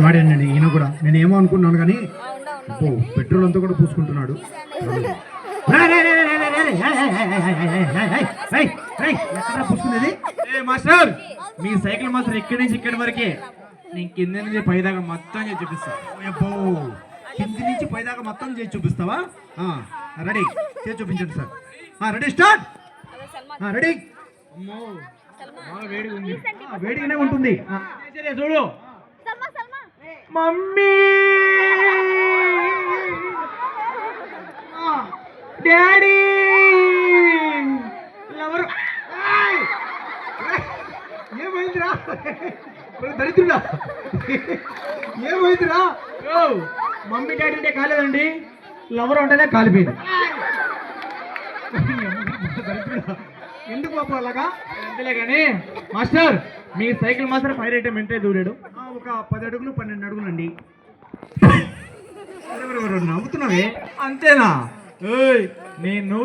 వాడండి ఈయన కూడా నేను ఏమో అనుకున్నాను కానీ పెట్రోల్ అంతా కూడా పూసుకుంటున్నాడు. ఎక్కడ పూసుకునేది? మాస్టర్, మీ సైకిల్ మాస్టర్ ఇక్కడి నుంచి ఇక్కడి వరకే, నేను కింద నుంచి పైదాకా మొత్తం చేసి చూపిస్తాను. కింది నుంచి పైదాకా మొత్తం చేసి చూపిస్తావా? రెడీ, చేసి చూపించండి సార్. Ready, start. రెడీ. వేడిగానే ఉంటుంది. చూడు మమ్మీ, డాడీ, ఎవరు? ఏమైందిరా దరిద్రుడా? ఏమైందిరా? మమ్మీ డాడీ అంటే కాలేదండి, లవర్ ఉంటేనే కాలిపోయింది. ఎందుకు పాప అలాగా? అంతేలే కానీ మాస్టర్, మీ సైకిల్ మాస్టర్ ఫైర్ ఐటమ్ ఎంటే దూరాడు. ఒక 10 అడుగులు 12 అడుగులండి. నవ్వుతున్నావే? అంతేనా? నేను